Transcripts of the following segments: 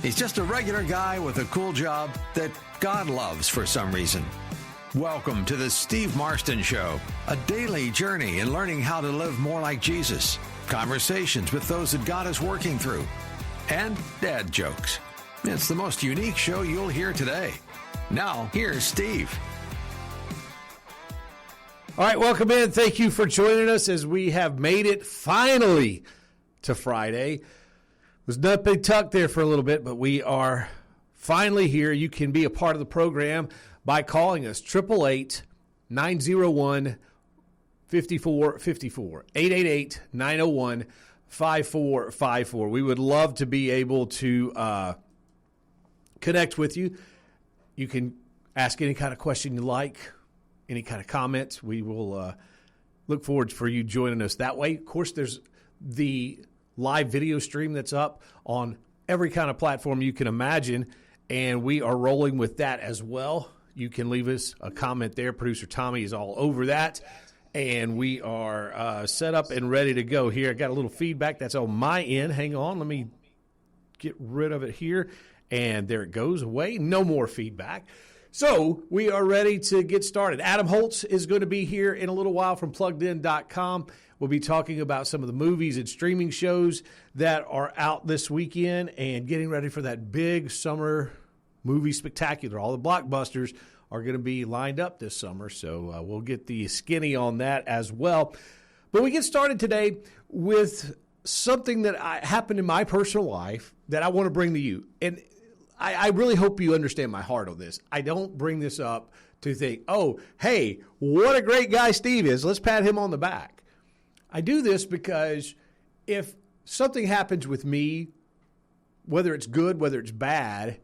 He's just a regular guy with a cool job that God loves for some reason. Welcome to the Steve Marston Show, a daily journey in learning how to live more like Jesus, conversations with those that God is working through, and dad jokes. It's the most unique show you'll hear today. Now, here's Steve. All right, welcome in. Thank you for joining us as we have made it finally to Friday. Was not big tuck there for a little bit, but we are finally here. You can be a part of the program by calling us 888-901-5454, 888-901-5454. We would love to be able to connect with you. You can ask any kind of question you like, any kind of comments. We will look forward for you joining us that way. Of course, there's the live video stream that's up on every kind of platform you can imagine, and we are rolling with that as well. You can leave us a comment there. Producer Tommy is all over that, and we are set up and ready to go here. I got a little feedback that's on my end. Hang on. Let me get rid of it here, and there it goes away. No more feedback. So we are ready to get started. Adam Holtz is going to be here in a little while from PluggedIn.com. We'll be talking about some of the movies and streaming shows that are out this weekend and getting ready for that big summer movie spectacular. All the blockbusters are going to be lined up this summer, so we'll get the skinny on that as well. But we get started today with something that happened in my personal life that I want to bring to you. And I really hope you understand my heart on this. I don't bring this up to think, oh, hey, what a great guy Steve is. Let's pat him on the back. I do this because if something happens with me, whether it's good, whether it's bad,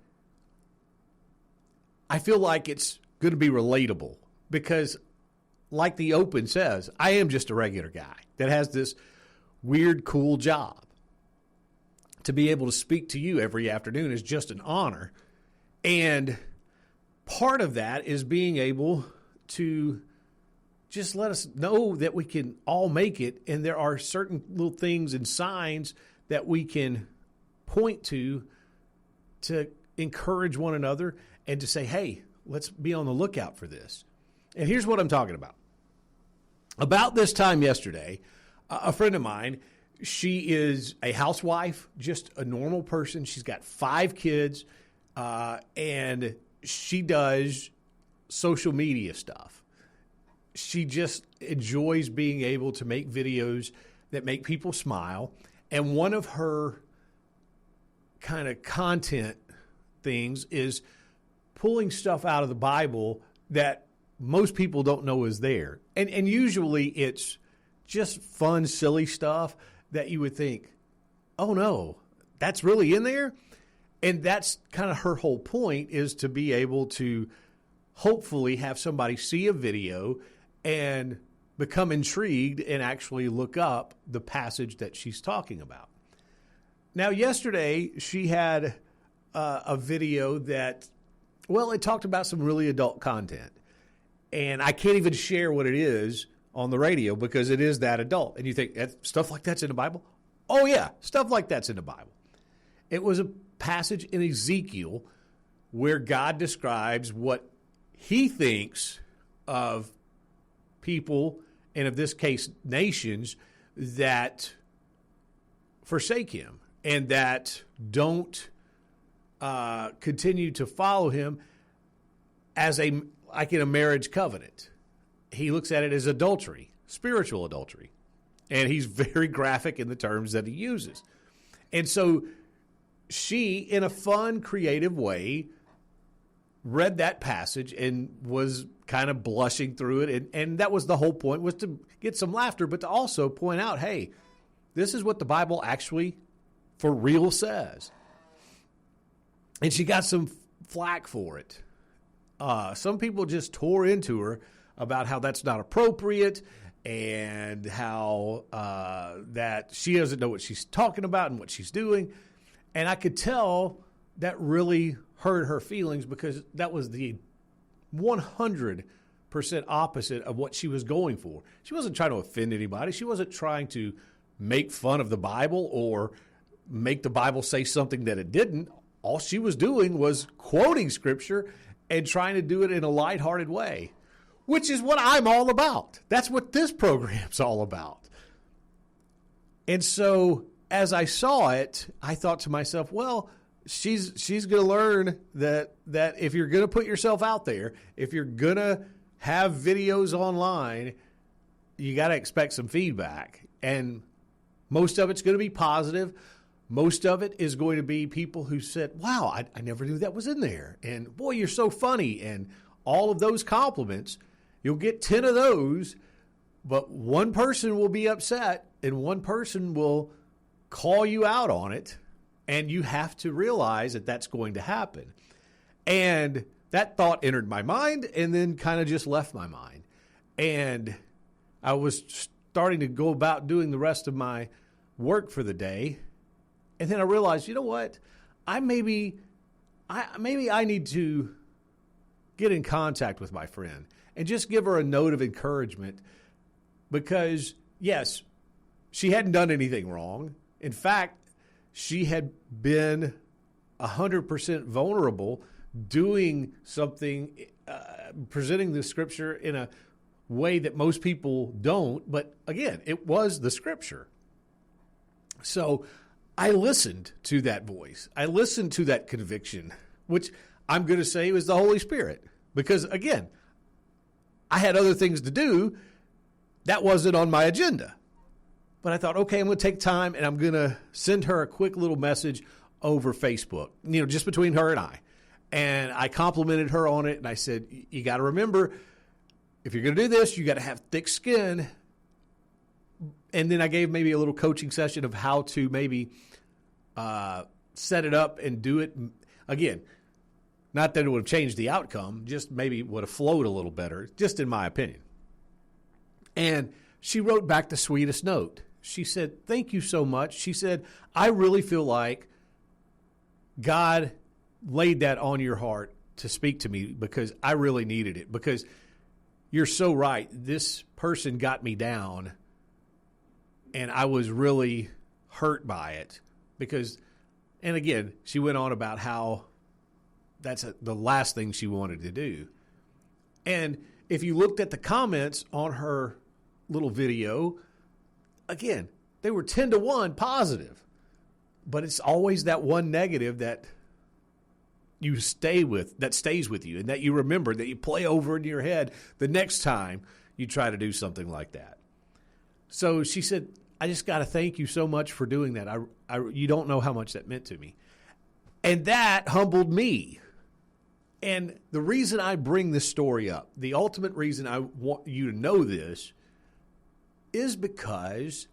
I feel like it's going to be relatable because, like the Open says, I am just a regular guy that has this weird, cool job. To be able to speak to you every afternoon is just an honor. And part of that is being able to just let us know that we can all make it, and there are certain little things and signs that we can point to encourage one another and to say, hey, let's be on the lookout for this. And here's what I'm talking about. About this time yesterday, a friend of mine, she is a housewife, just a normal person. She's got 5 kids, and she does social media stuff. She just enjoys being able to make videos that make people smile. And one of her kind of content things is pulling stuff out of the Bible that most people don't know is there. And usually it's just fun, silly stuff that you would think, oh no, that's really in there? And that's kind of her whole point, is to be able to hopefully have somebody see a video and become intrigued and actually look up the passage that she's talking about. Now, yesterday, she had a video that, well, it talked about some really adult content. And I can't even share what it is on the radio because it is that adult. And you think, stuff like that's in the Bible? Oh, yeah, stuff like that's in the Bible. It was a passage in Ezekiel where God describes what he thinks of people, and in this case, nations, that forsake him and that don't continue to follow him as like in a marriage covenant. He looks at it as adultery, spiritual adultery. And he's very graphic in the terms that he uses. And so she, in a fun, creative way, read that passage and was kind of blushing through it. And that was the whole point, was to get some laughter, but to also point out, hey, this is what the Bible actually for real says. And she got some flack for it. Some people just tore into her about how that's not appropriate and how that she doesn't know what she's talking about and what she's doing. And I could tell that really hurt her feelings because that was the 100% opposite of what she was going for. She wasn't trying to offend anybody. She wasn't trying to make fun of the Bible or make the Bible say something that it didn't. all she was doing was quoting Scripture and trying to do it in a lighthearted way, which is what I'm all about. That's what this program's all about. And so as I saw it, I thought to myself, well, she's going to learn that if you're going to put yourself out there, if you're going to have videos online, you got to expect some feedback. And most of it's going to be positive. Most of it is going to be people who said, wow, I never knew that was in there. And boy, you're so funny. And all of those compliments, you'll get 10 of those, but one person will be upset and one person will call you out on it. And you have to realize that that's going to happen. And that thought entered my mind and then kind of just left my mind. And I was starting to go about doing the rest of my work for the day. And then I realized, you know what? Maybe I need to get in contact with my friend and just give her a note of encouragement because, yes, she hadn't done anything wrong. In fact, she had been 100% vulnerable doing something, presenting the Scripture in a way that most people don't. But again, it was the Scripture. So I listened to that voice. I listened to that conviction, which I'm going to say was the Holy Spirit. Because again, I had other things to do. That wasn't on my agenda. But I thought, okay, I'm going to take time and I'm going to send her a quick little message over Facebook, just between her and I. And I complimented her on it. And I said, you got to remember, if you're going to do this, you got to have thick skin. And then I gave maybe a little coaching session of how to maybe set it up and do it. Again, not that it would have changed the outcome, just maybe would have flowed a little better, just in my opinion. And she wrote back the sweetest note. She said, thank you so much. She said, I really feel like God laid that on your heart to speak to me because I really needed it. Because you're so right. This person got me down and I was really hurt by it because, and again, she went on about how that's the last thing she wanted to do. And if you looked at the comments on her little video, again, they were 10-1 positive, but it's always that one negative that you stay with, that stays with you, and that you remember, that you play over in your head the next time you try to do something like that. So she said, I just got to thank you so much for doing that. You don't know how much that meant to me. And that humbled me. And the reason I bring this story up, the ultimate reason I want you to know this, is because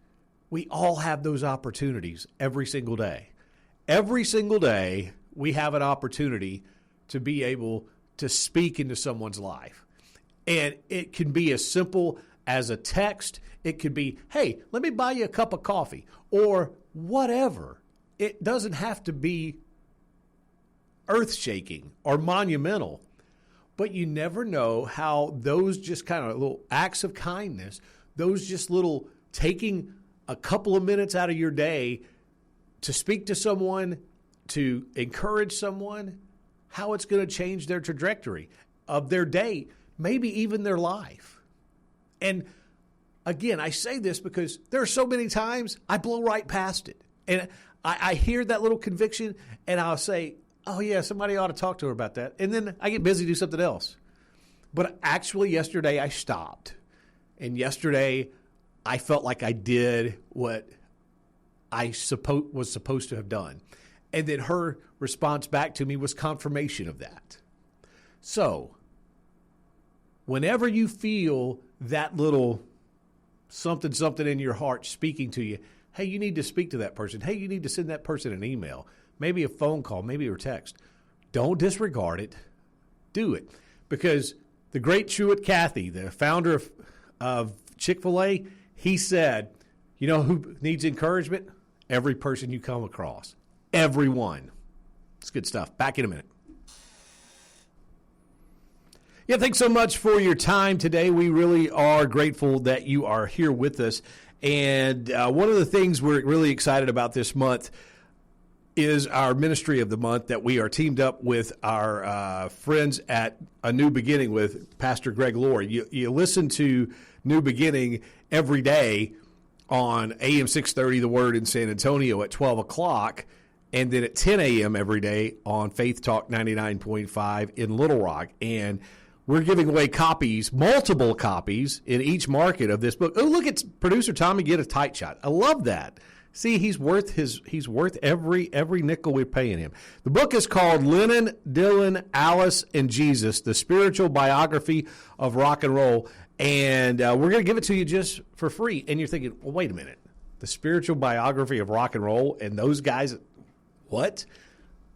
we all have those opportunities every single day. Every single day, we have an opportunity to be able to speak into someone's life. And it can be as simple as a text. It could be, hey, let me buy you a cup of coffee, or whatever. It doesn't have to be earth-shaking or monumental. But you never know how those just kind of little acts of kindness, those just little taking a couple of minutes out of your day to speak to someone, to encourage someone, how it's going to change their trajectory of their day, maybe even their life. And again, I say this because there are so many times I blow right past it. And I hear that little conviction and I'll say, oh yeah, somebody ought to talk to her about that. And then I get busy, do something else. But actually yesterday I stopped. And yesterday I felt like I did what I was supposed to have done. And then her response back to me was confirmation of that. So whenever you feel that little something in your heart speaking to you, hey, you need to speak to that person. Hey, you need to send that person an email, maybe a phone call, maybe a text. Don't disregard it. Do it. Because the great Truett Cathy, the founder of Chick-fil-A, he said, you know who needs encouragement? Every person you come across. Everyone. It's good stuff. Back in a minute. Yeah, thanks so much for your time today. We really are grateful that you are here with us. And one of the things we're really excited about this month is our ministry of the month that we are teamed up with our friends at A New Beginning with Pastor Greg Laurie. You listen to New Beginning every day on AM 630, The Word in San Antonio at 12 o'clock, and then at 10 a.m. every day on Faith Talk 99.5 in Little Rock. And we're giving away copies, multiple copies in each market of this book. Oh, look, it's producer Tommy get a tight shot. I love that. See, he's worth every nickel we're paying him. The book is called Lennon, Dylan, Alice, and Jesus, the spiritual biography of rock and roll. And we're going to give it to you just for free. And you're thinking, well, wait a minute. The spiritual biography of rock and roll and those guys, what?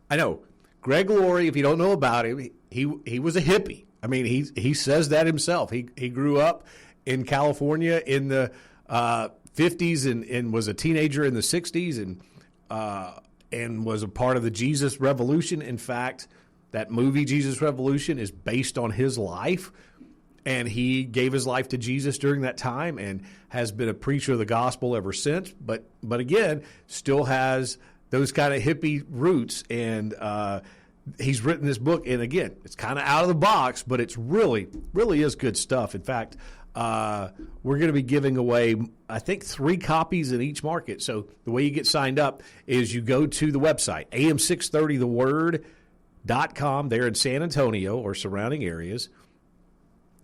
I know. Greg Laurie, if you don't know about him, he was a hippie. I mean, he says that himself. He grew up in California in the 50s and was a teenager in the 60s and was a part of the Jesus Revolution. In fact, that movie Jesus Revolution is based on his life, and he gave his life to Jesus during that time and has been a preacher of the gospel ever since. But again, still has those kind of hippie roots, and he's written this book. And again, it's kind of out of the box, but it's really is good stuff. In fact, we're going to be giving away, I think, 3 copies in each market. So the way you get signed up is you go to the website, am630theword.com there in San Antonio or surrounding areas.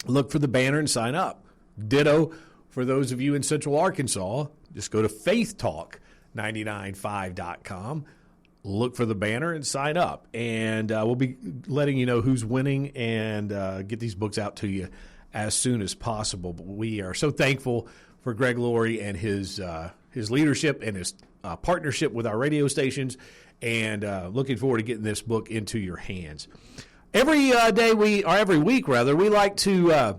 Look for the banner and sign up. Ditto for those of you in Central Arkansas. Just go to faithtalk995.com. Look for the banner and sign up. And we'll be letting you know who's winning and get these books out to you as soon as possible. But we are so thankful for Greg Laurie and his leadership and his partnership with our radio stations, and looking forward to getting this book into your hands. Every week, we like to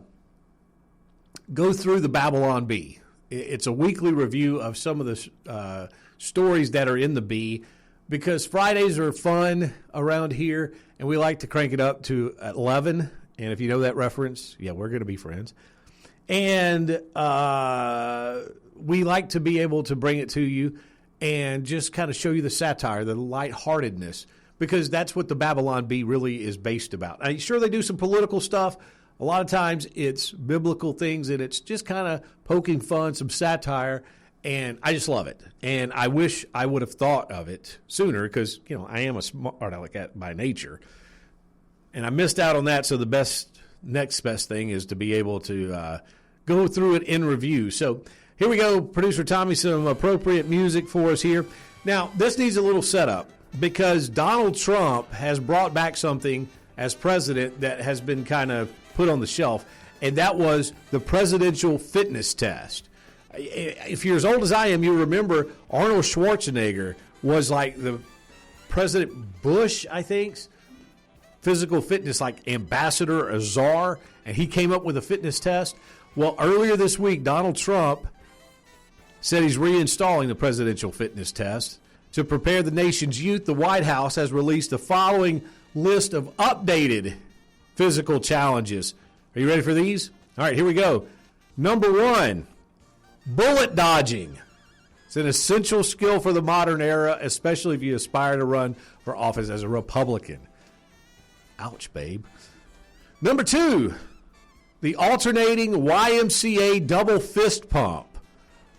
go through the Babylon Bee. It's a weekly review of some of the stories that are in the Bee, because Fridays are fun around here, and we like to crank it up to 11. And if you know that reference, yeah, we're going to be friends. And we like to be able to bring it to you and just kind of show you the satire, the lightheartedness, because that's what the Babylon Bee really is based about. I'm sure they do some political stuff. A lot of times it's biblical things, and it's just kind of poking fun, some satire, and I just love it. And I wish I would have thought of it sooner, because, I am a smart aleck by nature. And I missed out on that, so the next best thing is to be able to go through it in review. So here we go, producer Tommy, some appropriate music for us here. Now, this needs a little setup, because Donald Trump has brought back something as president that has been kind of put on the shelf, and that was the presidential fitness test. If you're as old as I am, you remember Arnold Schwarzenegger was like the President Bush, I think, physical fitness, like ambassador, a czar, and he came up with a fitness test. Well, earlier this week, Donald Trump said he's reinstalling the presidential fitness test. To prepare the nation's youth, the White House has released the following list of updated physical challenges. Are you ready for these? All right, here we go. Number 1, bullet dodging. It's an essential skill for the modern era, especially if you aspire to run for office as a Republican. Ouch, babe. Number 2, the alternating YMCA double fist pump.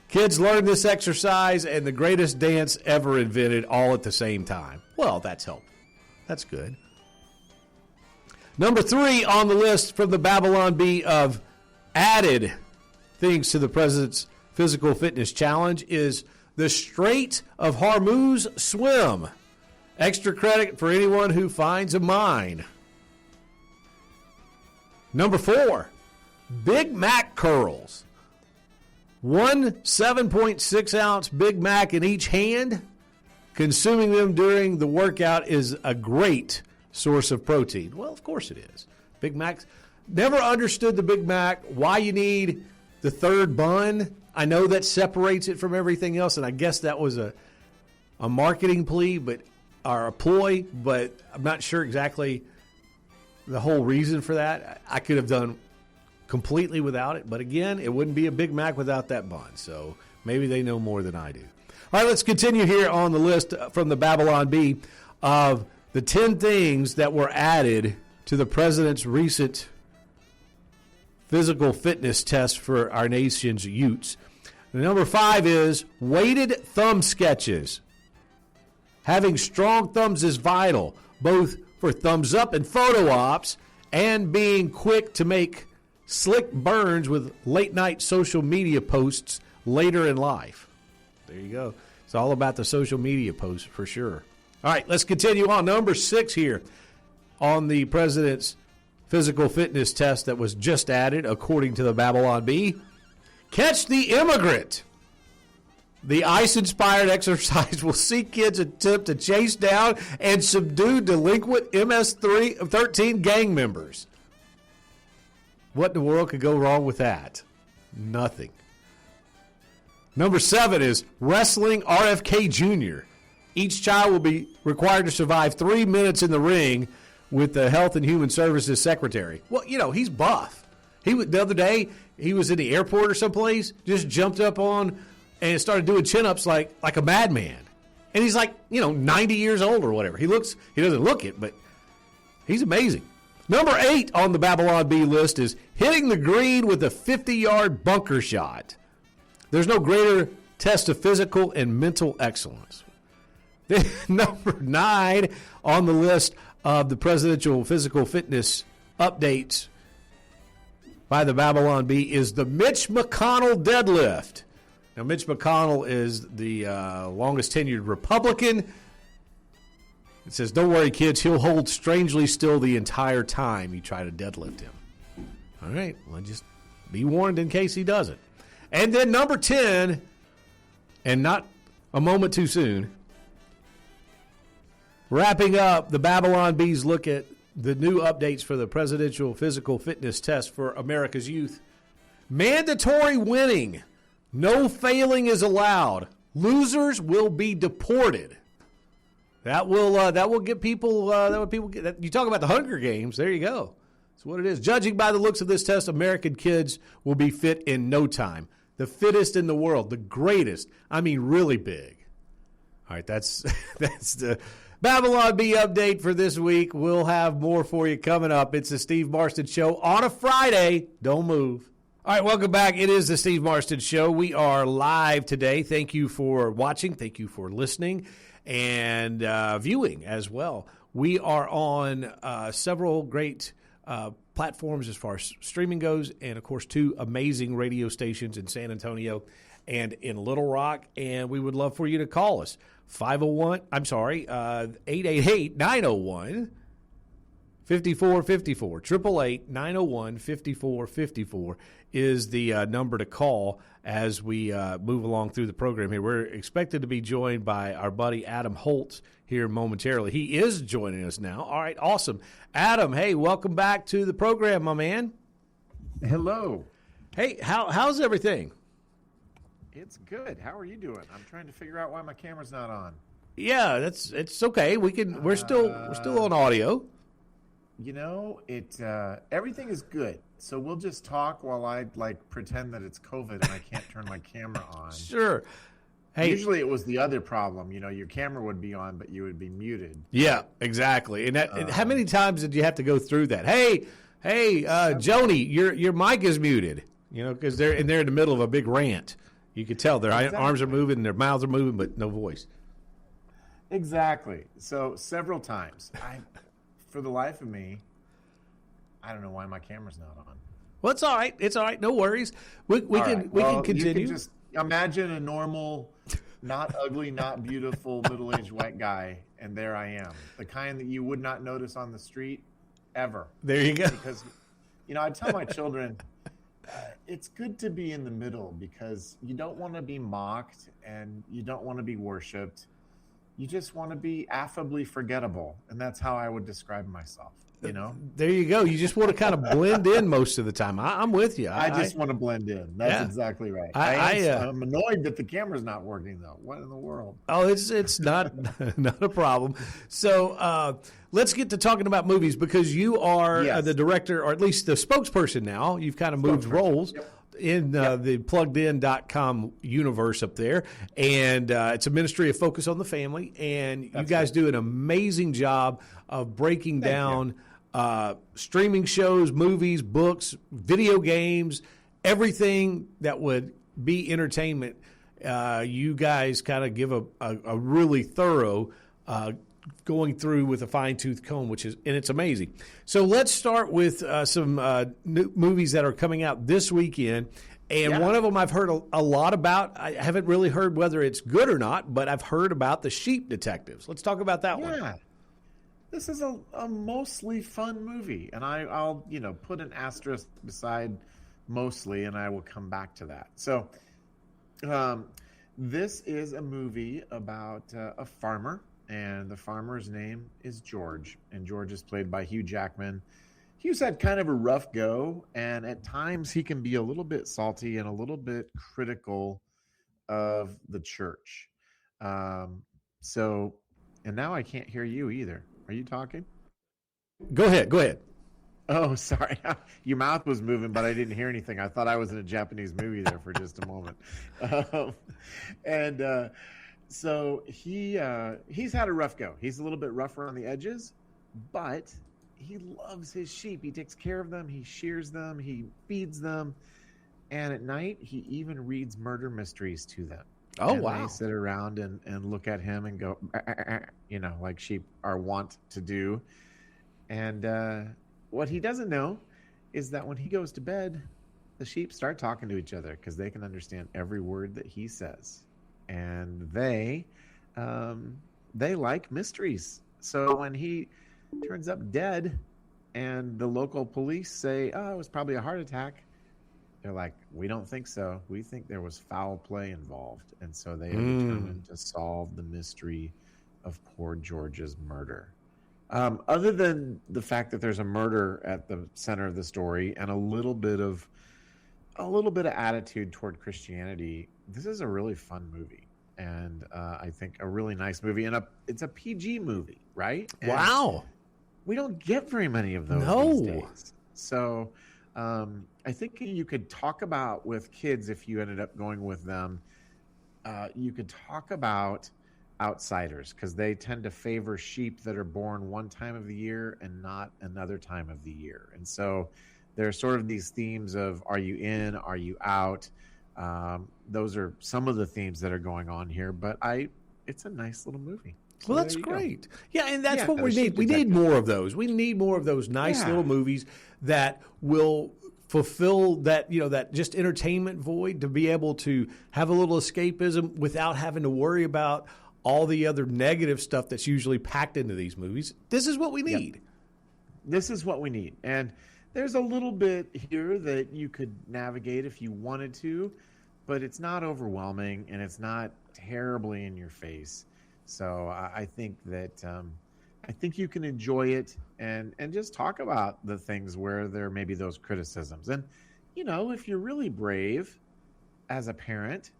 Kids learn this exercise and the greatest dance ever invented all at the same time. Well, that's helpful. That's good. Number 3 on the list from the Babylon Bee of added things to the president's physical fitness challenge is the Strait of Hormuz swim. Extra credit for anyone who finds a mine. Number 4, Big Mac curls. 1 7.6 ounce Big Mac in each hand. Consuming them during the workout is a great source of protein. Well, of course it is. Big Macs. Never understood the Big Mac, why you need the third bun. I know that separates it from everything else, and I guess that was a marketing plea, or a ploy, but I'm not sure exactly the whole reason for that. I could have done completely without it, but again, it wouldn't be a Big Mac without that bun, so maybe they know more than I do. All right, let's continue here on the list from the Babylon Bee of the 10 things that were added to the president's recent physical fitness test for our nation's youths. The number 5 is weighted thumb sketches. Having strong thumbs is vital, both for thumbs up and photo ops, and being quick to make slick burns with late-night social media posts later in life. There you go. It's all about the social media posts for sure. All right, let's continue on. Number 6 here on the president's physical fitness test that was just added, according to the Babylon Bee. Catch the immigrant. The ICE-inspired exercise will see kids attempt to chase down and subdue delinquent MS-13 gang members. What in the world could go wrong with that? Nothing. Number 7 is wrestling RFK Jr. Each child will be required to survive 3 minutes in the ring with the Health and Human Services Secretary. Well, he's buff. The other day, he was in the airport or someplace, just jumped up on and started doing chin-ups like a madman. And he's 90 years old or whatever. He doesn't look it, but he's amazing. Number 8 on the Babylon Bee list is hitting the green with a 50-yard bunker shot. There's no greater test of physical and mental excellence. Number 9 on the list of the presidential physical fitness updates by the Babylon Bee is the Mitch McConnell deadlift. Now, Mitch McConnell is the longest tenured Republican. It says, don't worry, kids, he'll hold strangely still the entire time you try to deadlift him. All right, well, just be warned in case he doesn't. And then number 10, and not a moment too soon, wrapping up the Babylon Bee's look at the new updates for the presidential physical fitness test for America's youth. Mandatory winning. No failing is allowed. Losers will be deported. That will get people. You talk about the Hunger Games. There you go. That's what it is. Judging by the looks of this test, American kids will be fit in no time. The fittest in the world, the greatest. I mean, really big. All right, that's the Babylon Bee update for this week. We'll have more for you coming up. It's the Steve Marston Show on a Friday. Don't move. All right, welcome back. It is the Steve Marston Show. We are live today. Thank you for watching. Thank you for listening and viewing as well. We are on several great platforms as far as streaming goes, and, of course, 2 amazing radio stations in San Antonio and in Little Rock, and we would love for you to call us. 888-901-5454, 888-901-5454 is the number to call as we move along through the program here. We're expected to be joined by our buddy Adam Holtz here momentarily. He is joining us now. All right, awesome. Adam, hey, welcome back to the program, my man. Hello. Hey, how's everything? It's good. How are you doing? I'm trying to figure out why my camera's not on. Yeah, it's okay. We're still on audio. Everything is good. So we'll just talk while I pretend that it's COVID and I can't turn my camera on. Sure. Hey, usually it was the other problem. Your camera would be on, but you would be muted. Yeah, exactly. And how many times did you have to go through that? Hey, Joni, your mic is muted. Because they're in the middle of a big rant. You could tell their arms are moving and their mouths are moving, but no voice. Exactly. So several times. For the life of me, I don't know why my camera's not on. Well, it's all right. It's all right. No worries. We can continue. You can just imagine a normal, not ugly, not beautiful, middle-aged white guy, and there I am. The kind that you would not notice on the street ever. There you go. Because, I tell my children, it's good to be in the middle because you don't want to be mocked and you don't want to be worshipped. You just want to be affably forgettable. And that's how I would describe myself, There you go. You just want to kind of blend in most of the time. I'm with you. I just want to blend in. That's exactly right. I'm annoyed that the camera's not working, though. What in the world? Oh, it's not a problem. So let's get to talking about movies because you are the director, or at least the spokesperson now. You've kind of moved roles. Yep. in the PluggedIn.com universe up there, and it's a ministry of Focus on the Family, and you guys do an amazing job of breaking down streaming shows, movies, books, video games, everything that would be entertainment. You guys kind of give a really thorough going through with a fine-tooth comb, and it's amazing. So let's start with some new movies that are coming out this weekend. And one of them I've heard a lot about. I haven't really heard whether it's good or not, but I've heard about The Sheep Detectives. Let's talk about that one. Yeah. This is a mostly fun movie, and I'll put an asterisk beside mostly, and I will come back to that. So this is a movie about a farmer. And the farmer's name is George. And George is played by Hugh Jackman. Hugh's had kind of a rough go. And at times he can be a little bit salty and a little bit critical of the church. And now I can't hear you either. Are you talking? Go ahead. Oh, sorry. Your mouth was moving, but I didn't hear anything. I thought I was in a Japanese movie there for just a moment. So he's had a rough go. He's a little bit rough around the edges, but he loves his sheep. He takes care of them. He shears them. He feeds them. And at night, he even reads murder mysteries to them. Oh, and wow. They sit around and look at him and go, like sheep are wont to do. And what he doesn't know is that when he goes to bed, the sheep start talking to each other because they can understand every word that he says. And they like mysteries. So when he turns up dead and the local police say, it was probably a heart attack, they're like, we don't think so. We think there was foul play involved. And so they are determined to solve the mystery of poor George's murder. Other than the fact that there's a murder at the center of the story and a little bit of attitude toward Christianity, this is a really fun movie, and I think a really nice movie, and it's a PG movie, right? And wow, we don't get very many of those these days. So I think you could talk about with kids, if you ended up going with them, you could talk about outsiders because they tend to favor sheep that are born one time of the year and not another time of the year, and so there's sort of these themes of, are you in, are you out? Those are some of the themes that are going on here, but it's a nice little movie. So well, that's great. Go. Yeah, and that's what we need. We need more of those. We need more of those nice little movies that will fulfill that, that just entertainment void, to be able to have a little escapism without having to worry about all the other negative stuff that's usually packed into these movies. This is what we need. Yep. This is what we need. And there's a little bit here that you could navigate if you wanted to, but it's not overwhelming and it's not terribly in your face. So I think that I think you can enjoy it and just talk about the things where there may be those criticisms. And, if you're really brave as a parent,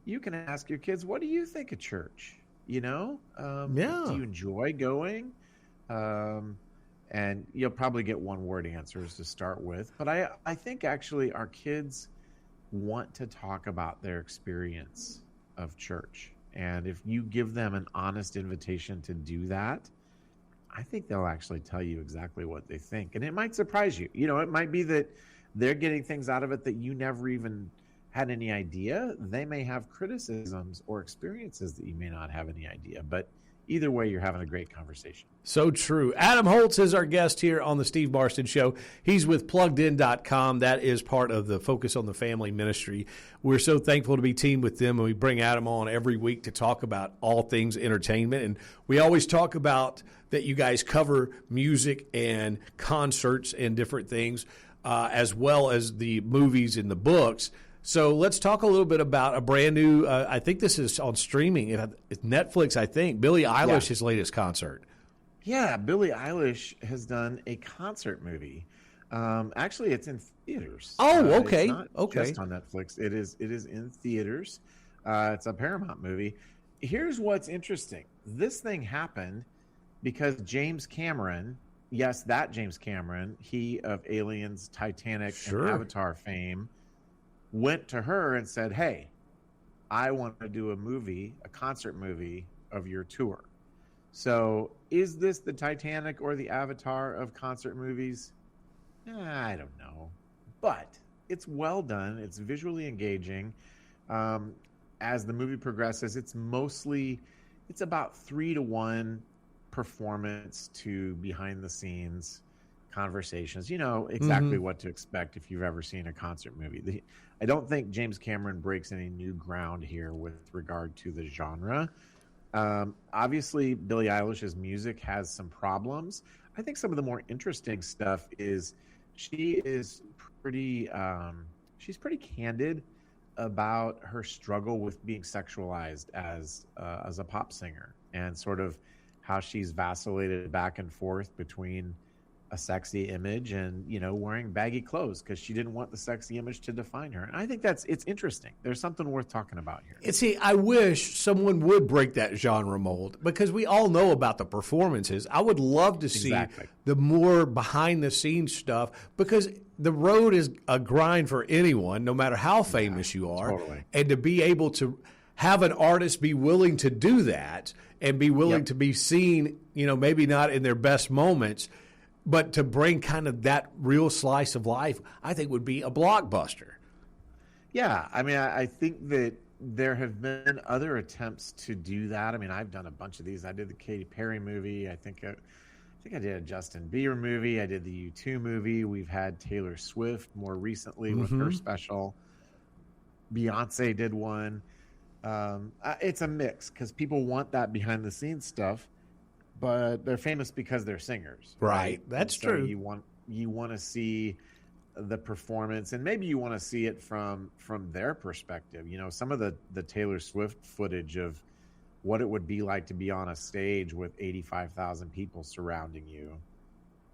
you can ask your kids, what do you think of church? Do you enjoy going? And you'll probably get one-word answers to start with. But I think actually our kids want to talk about their experience of church. And if you give them an honest invitation to do that, I think they'll actually tell you exactly what they think. And it might surprise you. It might be that they're getting things out of it that you never even had any idea. They may have criticisms or experiences that you may not have any idea. But either way, you're having a great conversation. So true. Adam Holtz is our guest here on the Steve Marston Show. He's with PluggedIn.com. That is part of the Focus on the Family ministry. We're so thankful to be teamed with them, and we bring Adam on every week to talk about all things entertainment. And we always talk about that you guys cover music and concerts and different things, as well as the movies and the books. So let's talk a little bit about a brand new, I think this is on streaming. It's Netflix, I think. Billie Eilish's latest concert. Yeah, Billie Eilish has done a concert movie. Actually, it's in theaters. Oh, okay. It's not just on Netflix. It is in theaters. It's a Paramount movie. Here's what's interesting. This thing happened because James Cameron, yes, that James Cameron, he of Aliens, Titanic, and Avatar fame, went to her and said, hey, I want to do a concert movie of your tour. So is this the Titanic or the Avatar of concert movies? I don't know. But it's well done. It's visually engaging. As the movie progresses, it's about 3-to-1 performance to behind the scenes conversations. You know exactly what to expect if you've ever seen a concert movie. I don't think James Cameron breaks any new ground here with regard to the genre. Obviously, Billie Eilish's music has some problems. I think some of the more interesting stuff is she's pretty candid about her struggle with being sexualized as a pop singer, and sort of how she's vacillated back and forth between a sexy image and, wearing baggy clothes because she didn't want the sexy image to define her. And I think it's interesting. There's something worth talking about here. And see, I wish someone would break that genre mold, because we all know about the performances. I would love to see the more behind the scenes stuff, because the road is a grind for anyone, no matter how famous you are. Totally. And to be able to have an artist be willing to do that and be willing to be seen, maybe not in their best moments, but to bring kind of that real slice of life, I think would be a blockbuster. Yeah, I mean, I think that there have been other attempts to do that. I mean, I've done a bunch of these. I did the Katy Perry movie. I think I did a Justin Bieber movie. I did the U2 movie. We've had Taylor Swift more recently with her special. Beyonce did one. It's a mix because people want that behind the scenes stuff, but they're famous because they're singers. Right. That's true. You want to see the performance, and maybe you want to see it from their perspective. Some of the Taylor Swift footage of what it would be like to be on a stage with 85,000 people surrounding you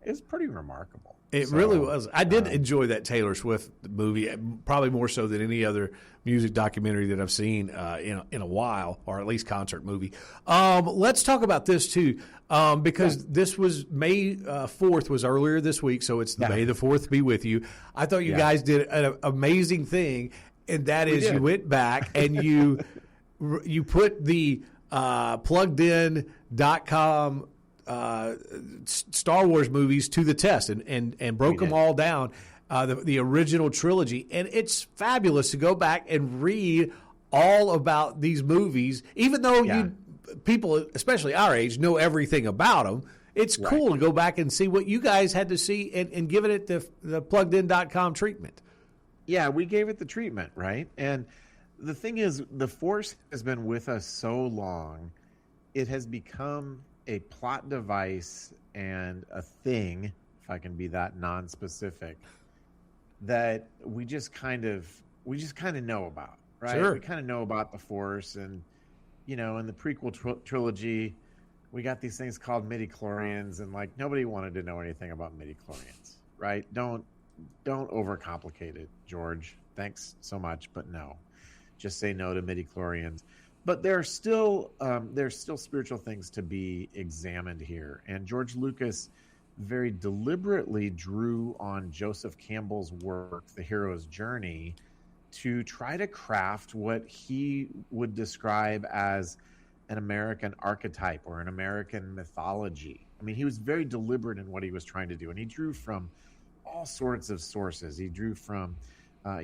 is pretty remarkable. It really was. I did enjoy that Taylor Swift movie, probably more so than any other music documentary that I've seen in a while, or at least concert movie. Let's talk about this too, because this was May 4th was earlier this week, so it's May the 4th be with you. I thought you guys did an amazing thing, and that is you went back and you put the PluggedIn.com Star Wars movies to the test and broke them all down, the original trilogy. And it's fabulous to go back and read all about these movies, even though people, especially our age, know everything about them. It's cool to go back and see what you guys had to see and giving it the PluggedIn.com treatment. Yeah, we gave it the treatment, right? And the thing is, the Force has been with us so long, it has become a plot device and a thing, if I can be that non-specific, that we just kind of know about, right? Sure. We kind of know about the Force, and in the prequel trilogy, we got these things called midichlorians, and nobody wanted to know anything about midichlorians, right? Don't overcomplicate it, George. Thanks so much, but no. Just say no to midichlorians. But there's still spiritual things to be examined here. And George Lucas very deliberately drew on Joseph Campbell's work, The Hero's Journey, to try to craft what he would describe as an American archetype or an American mythology. I mean, he was very deliberate in what he was trying to do. And he drew from all sorts of sources. He drew from a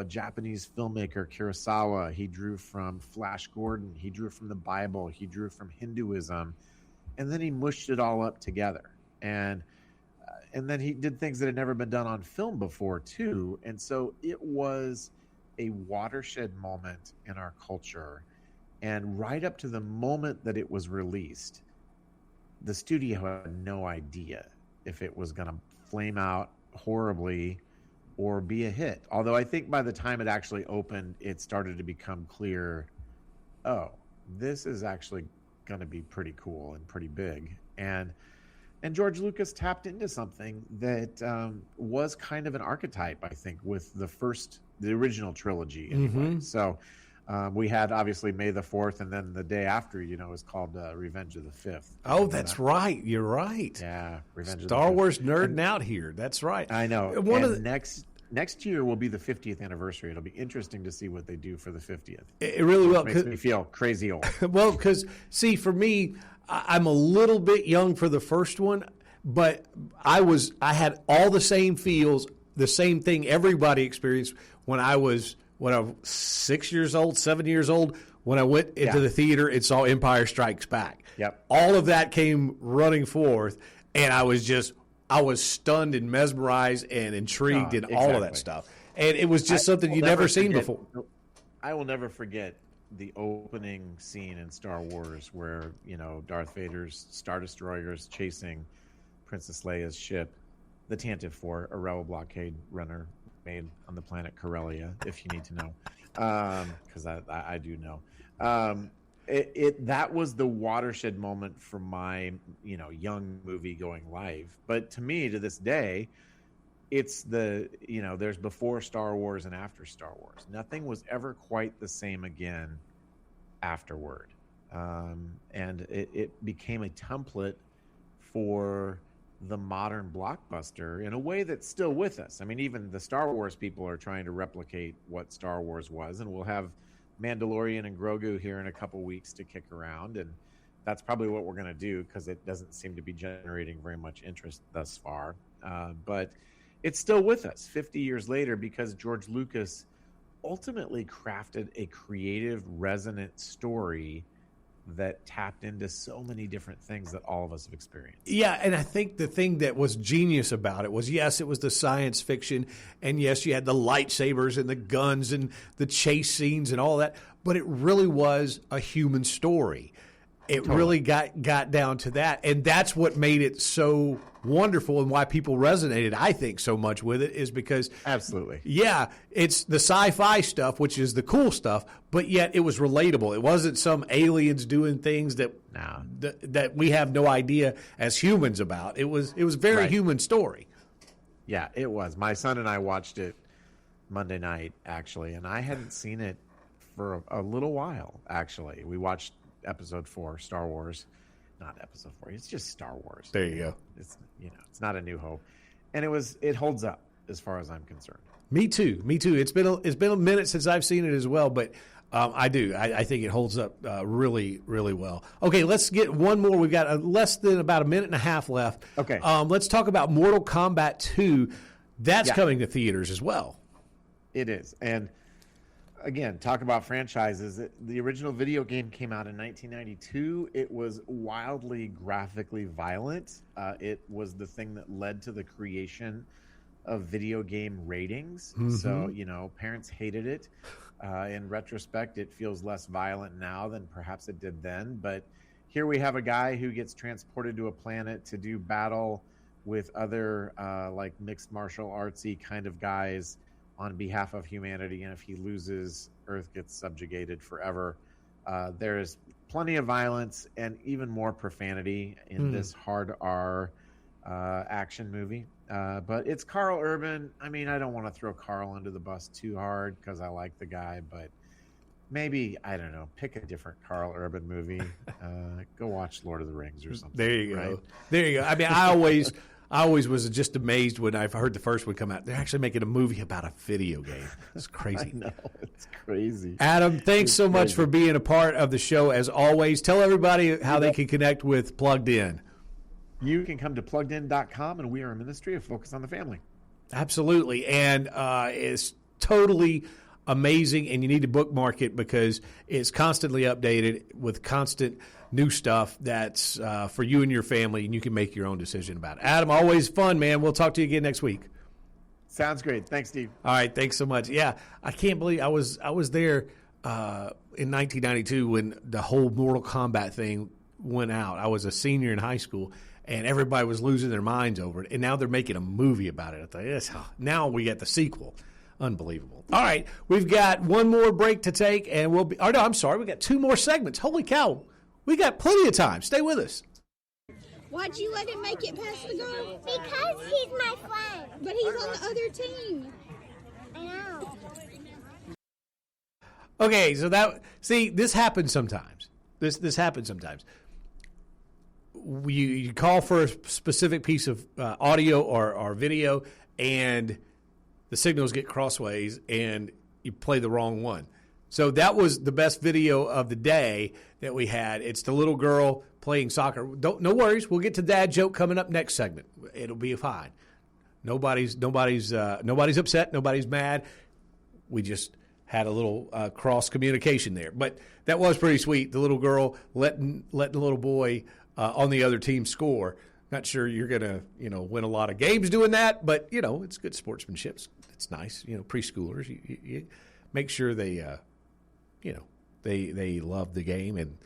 Japanese filmmaker, Kurosawa. He drew from Flash Gordon. He drew from the Bible. He drew from Hinduism. And then he mushed it all up together. And then he did things that had never been done on film before, too. And so it was a watershed moment in our culture. And right up to the moment that it was released, the studio had no idea if it was going to flame out horribly or be a hit. Although I think by the time it actually opened, it started to become clear, this is actually going to be pretty cool and pretty big. And George Lucas tapped into something that was kind of an archetype, I think, with the original trilogy anyway. So we had obviously May the 4th, and then the day after, is called Revenge of the 5th. Oh, that's right. You're right. Yeah, Revenge of the 5th. Star Wars nerding out here. That's right. I know. next year will be the 50th anniversary. It'll be interesting to see what they do for the 50th. It really will. Makes me feel crazy old. Well, because, see, for me, I'm a little bit young for the first one, but I had all the same feels, the same thing everybody experienced when I was 6 years old, 7 years old, when I went into the theater and saw Empire Strikes Back. Yep. All of that came running forth, and I was stunned and mesmerized and intrigued and all of that stuff. And it was just something you'd never seen before. I will never forget the opening scene in Star Wars where, Darth Vader's Star Destroyers chasing Princess Leia's ship, the Tantive 4, a rebel blockade runner made on the planet Corellia, if you need to know, because I do know. That was the watershed moment for my, young movie going life. But to me, to this day, it's there's before Star Wars and after Star Wars. Nothing was ever quite the same again afterward. And it became a template for the modern blockbuster in a way that's still with us. I mean, even the Star Wars people are trying to replicate what Star Wars was, and we'll have Mandalorian and Grogu here in a couple weeks to kick around, and that's probably what we're going to do because it doesn't seem to be generating very much interest thus far. But it's still with us 50 years later because George Lucas ultimately crafted a creative, resonant story that tapped into so many different things that all of us have experienced. Yeah, and I think the thing that was genius about it was, yes, it was the science fiction, and yes, you had the lightsabers and the guns and the chase scenes and all that, but it really was a human story. It really got down to that, and that's what made it so wonderful and why people resonated, I think, so much with it is because... Absolutely. Yeah, it's the sci-fi stuff, which is the cool stuff, but yet it was relatable. It wasn't some aliens doing things that we have no idea as humans about. It was a very human story. Yeah, it was. My son and I watched it Monday night, actually, and I hadn't seen it for a little while, actually. We watched Episode 4, Star Wars. Not Episode 4. It's just Star Wars. There you go. It's it's not A New Hope, and it holds up as far as I'm concerned. Me too. It's been a minute since I've seen it as well, but I do. I think it holds up really, really well. Okay, let's get one more. We've got less than about a minute and a half left. Okay. Let's talk about Mortal Kombat 2. That's coming to theaters as well. It is, and again, talk about franchises. The original video game came out in 1992. It was wildly graphically violent. It was the thing that led to the creation of video game ratings. Mm-hmm. So, parents hated it. In retrospect, it feels less violent now than perhaps it did then. But here we have a guy who gets transported to a planet to do battle with other like mixed martial artsy kind of guys on behalf of humanity, and if he loses, Earth gets subjugated forever. There is plenty of violence and even more profanity in this hard R action movie. But it's Carl Urban. I mean, I don't want to throw Carl under the bus too hard because I like the guy, but maybe, I don't know, pick a different Carl Urban movie. Go watch Lord of the Rings or something. There you go. Right? There you go. I mean, I always was just amazed when I heard the first one come out. They're actually making a movie about a video game. It's crazy. I know. It's crazy. Adam, thanks so much for being a part of the show as always. Tell everybody how they can connect with Plugged In. You can come to pluggedin.com, and we are a ministry of Focus on the Family. Absolutely. And it's totally amazing, and you need to bookmark it because it's constantly updated with constant new stuff that's for you and your family, and you can make your own decision about it. Adam, always fun, man. We'll talk to you again next week. Sounds great. Thanks, Steve. All right, thanks so much. Yeah, I can't believe I was there in 1992 when the whole Mortal Kombat thing went out. I was a senior in high school, and everybody was losing their minds over it, and now they're making a movie about it. I thought, yes, now we get the sequel. Unbelievable. All right, we've got one more break to take, and we'll be – oh, no, I'm sorry. We got two more segments. Holy cow. We got plenty of time. Stay with us. Why'd you let him make it past the goal? Because he's my friend. But he's on the other team. I know. Okay, so this happens sometimes. This happens sometimes. You call for a specific piece of audio or video, and the signals get crossways and you play the wrong one. So that was the best video of the day that we had. It's the little girl playing soccer. No worries. We'll get to dad joke coming up next segment. It'll be fine. Nobody's upset. Nobody's mad. We just had a little cross communication there, but that was pretty sweet. The little girl letting the little boy on the other team score. Not sure you're gonna win a lot of games doing that, but it's good sportsmanship. It's nice. Preschoolers, you make sure they they love the game and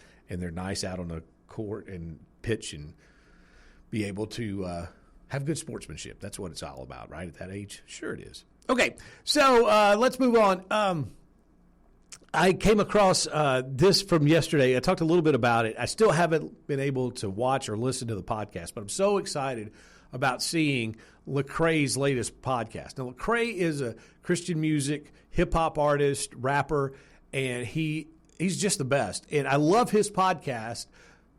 they're nice out on the court and pitch and be able to have good sportsmanship. That's what it's all about, right? At that age, sure it is. Okay, so let's move on. I came across this from yesterday. I talked a little bit about it. I still haven't been able to watch or listen to the podcast, but I'm so excited about seeing Lecrae's latest podcast. Now, Lecrae is a Christian music, hip-hop artist, rapper, and he's just the best. And I love his podcast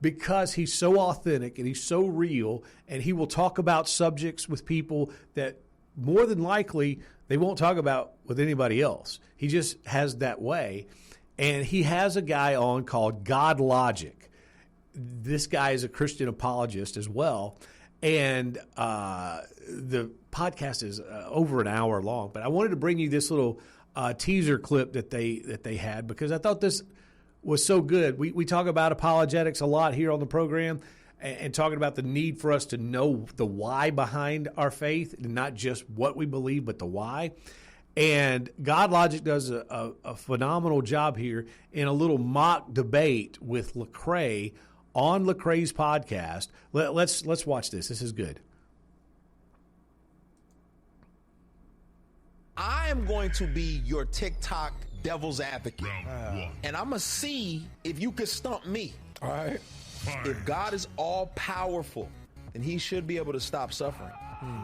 because he's so authentic and he's so real, and he will talk about subjects with people that more than likely they won't talk about with anybody else. He just has that way. And he has a guy on called God Logic. This guy is a Christian apologist as well. And the podcast is over an hour long. But I wanted to bring you this little teaser clip that they had because I thought this was so good. We talk about apologetics a lot here on the program and talking about the need for us to know the why behind our faith and not just what we believe, but the why. And God Logic does a phenomenal job here in a little mock debate with Lecrae on Lecrae's podcast. Let's watch this. This is good. I am going to be your TikTok devil's advocate. And I'm going to see if you can stump me. All right. If God is all powerful, then he should be able to stop suffering.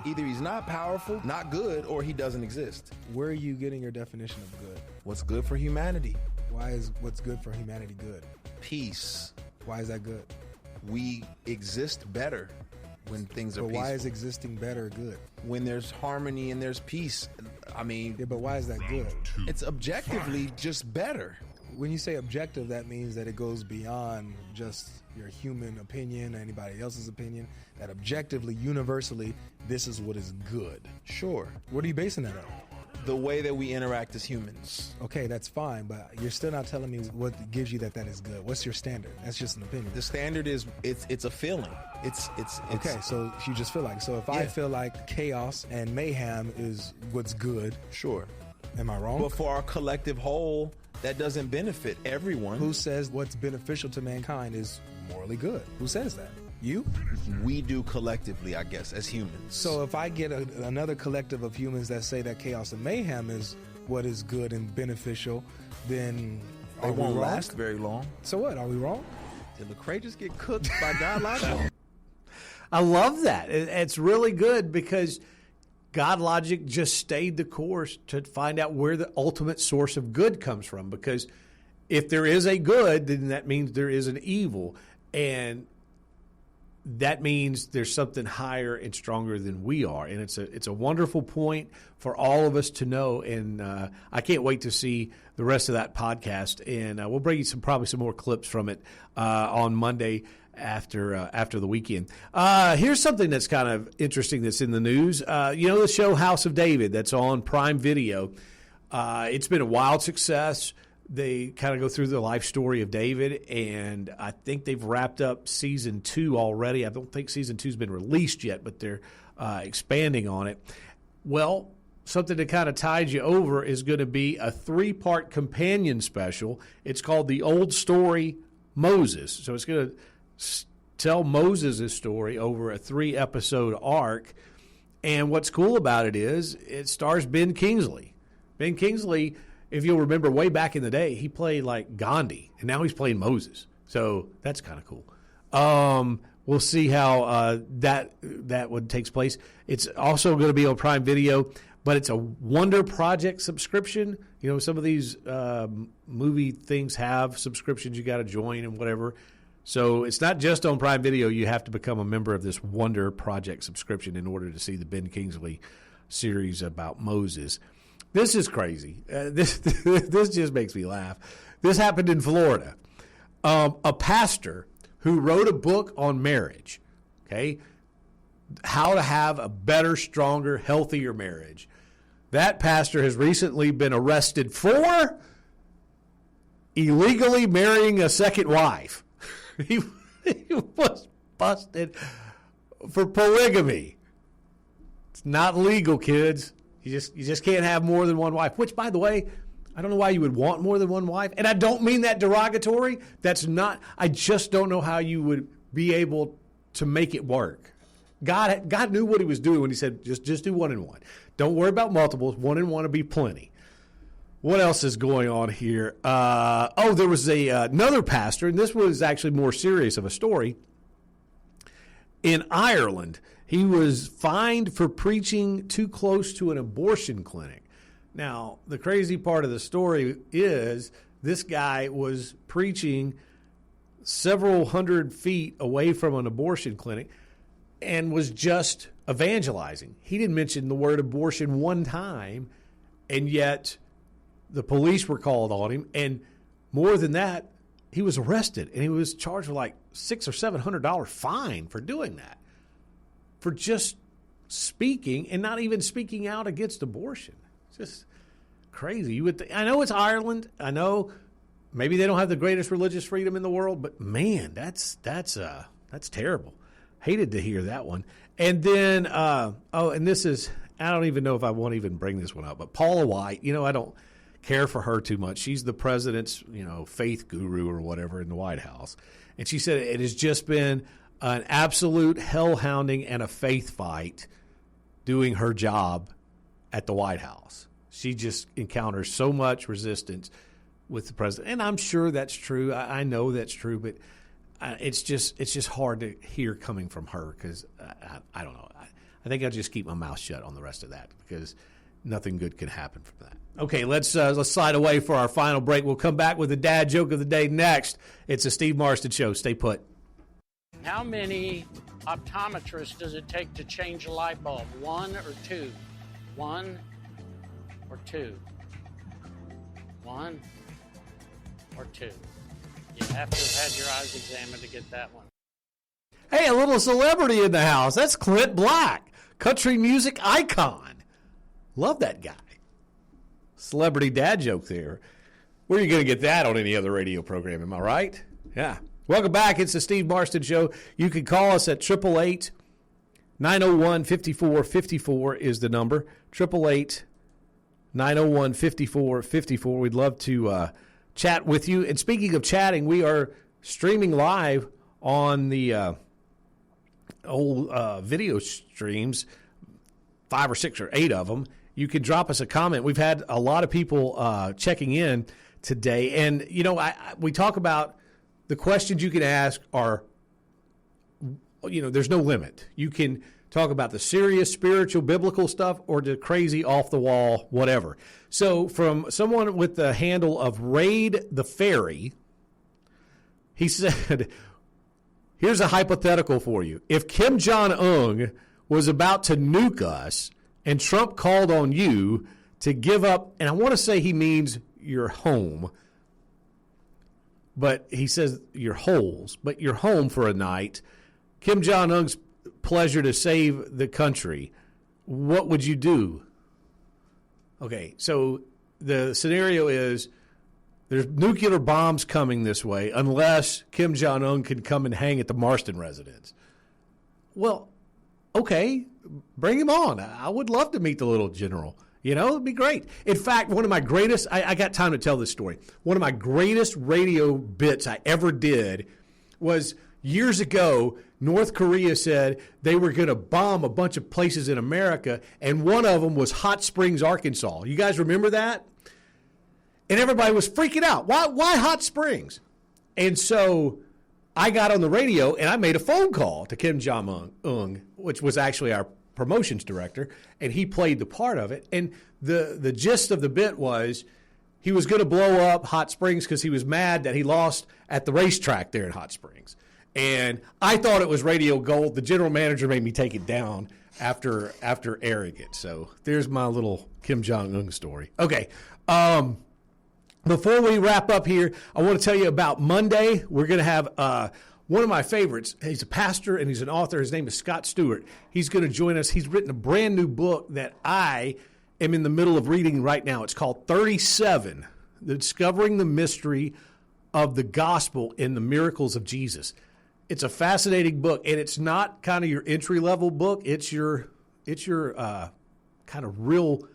Either he's not powerful, not good, or he doesn't exist. Where are you getting your definition of good? What's good for humanity? Why is what's good for humanity good? Peace. Why is that good? We exist better when things are But peaceful. why is existing better good? When there's harmony and there's peace. I mean, Yeah, but why is that good? it's objectively just better. When you say objective, that means that it goes beyond just your human opinion, anybody else's opinion. That objectively, universally, this is what is good. Sure. What are you basing that on? The way that we interact as humans. Okay, that's fine, but you're still not telling me what gives you that is good. What's your standard? That's just an opinion. The standard is it's a feeling. It's Okay, so you just feel like. So if I feel like chaos and mayhem is what's good, sure. am I wrong? But for our collective whole, that doesn't benefit everyone. Who says what's beneficial to mankind is morally good? Who says that? You? We do collectively, I guess, as humans. So if I get another collective of humans that say that chaos and mayhem is what is good and beneficial, then they are we won't wrong? last very long. So what? Are we wrong? Did Lecrae just get cooked by God Logic? I love that. It's really good because God Logic just stayed the course to find out where the ultimate source of good comes from. Because if there is a good, then that means there is an evil. And that means there's something higher and stronger than we are. And it's a wonderful point for all of us to know. And I can't wait to see the rest of that podcast. And we'll bring you probably some more clips from it on Monday after the weekend. Here's something that's kind of interesting that's in the news. The show House of David that's on Prime Video. It's been a wild success. They kind of go through the life story of David, and I think they've wrapped up season 2 already. I don't think season 2's been released yet, but they're expanding on it. Well, something that kind of tides you over is going to be a 3-part companion special. It's called The Old Story Moses. So it's going to tell Moses' story over a 3-episode arc. And what's cool about it is it stars Ben Kingsley. Ben Kingsley, if you'll remember way back in the day, he played like Gandhi, and now he's playing Moses. So that's kind of cool. We'll see how that one takes place. It's also going to be on Prime Video, but it's a Wonder Project subscription. Some of these movie things have subscriptions you got to join and whatever. So it's not just on Prime Video. You have to become a member of this Wonder Project subscription in order to see the Ben Kingsley series about Moses. This is crazy. This just makes me laugh. This happened in Florida. A pastor who wrote a book on marriage, okay, how to have a better, stronger, healthier marriage. That pastor has recently been arrested for illegally marrying a second wife. He was busted for polygamy. It's not legal, kids. You just can't have more than one wife, which, by the way, I don't know why you would want more than one wife. And I don't mean that derogatory. That's not, I just don't know how you would be able to make it work. God knew what he was doing when he said, just do 1 and 1. Don't worry about multiples. 1 and 1 will be plenty. What else is going on here? There was another pastor, and this was actually more serious of a story. In Ireland, he was fined for preaching too close to an abortion clinic. Now, the crazy part of the story is this guy was preaching several hundred feet away from an abortion clinic and was just evangelizing. He didn't mention the word abortion one time, and yet the police were called on him. And more than that, he was arrested, and he was charged with like $600 or $700 fine for doing that, for just speaking and not even speaking out against abortion. It's just crazy. You would I know it's Ireland. I know maybe they don't have the greatest religious freedom in the world, but man, that's terrible. Hated to hear that one. And then, and this is, I don't even know if I want to even bring this one up, but Paula White, I don't care for her too much. She's the president's, faith guru or whatever in the White House. And she said it has just been an absolute hellhounding and a faith fight doing her job at the White House. She just encounters so much resistance with the president. And I'm sure that's true. I know that's true, but it's just hard to hear coming from her because I don't know. I think I'll just keep my mouth shut on the rest of that because nothing good can happen from that. Okay, let's slide away for our final break. We'll come back with the dad joke of the day next. It's the Steve Marston Show. Stay put. How many optometrists does it take to change a light bulb? 1 or 2? 1 or 2? 1 or 2? You have to have had your eyes examined to get that one. Hey, a little celebrity in the house. That's Clint Black, country music icon. Love that guy. Celebrity dad joke there. Where are you going to get that on any other radio program? Am I right? Yeah. Welcome back. It's the Steve Marston Show. You can call us at 888-901-5454 is the number. 888-901-5454. We'd love to chat with you. And speaking of chatting, we are streaming live on the old video streams, 5 or 6 or 8 of them. You can drop us a comment. We've had a lot of people checking in today. And, we talk about the questions you can ask are, there's no limit. You can talk about the serious, spiritual, biblical stuff or the crazy, off-the-wall, whatever. So from someone with the handle of Raid the Fairy, he said, here's a hypothetical for you. If Kim Jong-un was about to nuke us and Trump called on you to give up, and I want to say he means your home, but he says your holes, but your home for a night, Kim Jong-un's pleasure to save the country, what would you do? Okay, so the scenario is there's nuclear bombs coming this way unless Kim Jong-un can come and hang at the Marston residence. Well, okay, bring him on. I would love to meet the little general. It'd be great. In fact, one of my greatest, I got time to tell this story. One of my greatest radio bits I ever did was years ago, North Korea said they were going to bomb a bunch of places in America, and one of them was Hot Springs, Arkansas. You guys remember that? And everybody was freaking out. Why Hot Springs? And so I got on the radio, and I made a phone call to Kim Jong-un, which was actually our promotions director, and he played the part of it. And the gist of the bit was he was going to blow up Hot Springs because he was mad that he lost at the racetrack there in Hot Springs. And I thought it was radio gold. The general manager made me take it down. after airing it. So there's my little Kim Jong-un story. Okay. Before we wrap up here, I want to tell you about Monday. We're going to have one of my favorites. He's a pastor and he's an author. His name is Scott Stewart. He's going to join us. He's written a brand new book that I am in the middle of reading right now. It's called 37, Discovering the Mystery of the Gospel and the Miracles of Jesus. It's a fascinating book, and it's not kind of your entry-level book. It's your kind of real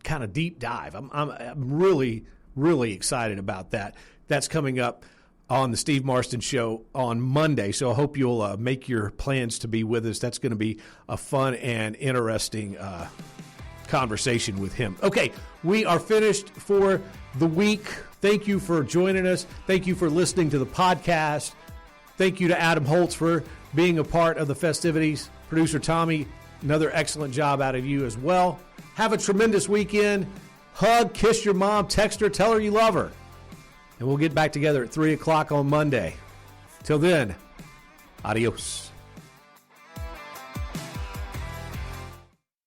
kind of deep dive. I'm really, really excited about that. That's coming up on the Steve Marston Show on Monday, so I hope you'll make your plans to be with us. That's going to be a fun and interesting conversation with him. Okay, we are finished for the week. Thank you for joining us. Thank you for listening to the podcast. Thank you to Adam Holtz for being a part of the festivities. Producer Tommy, another excellent job out of you as well. Have a tremendous weekend. Hug, kiss your mom, text her, tell her you love her. And we'll get back together at 3 o'clock on Monday. Till then, adios.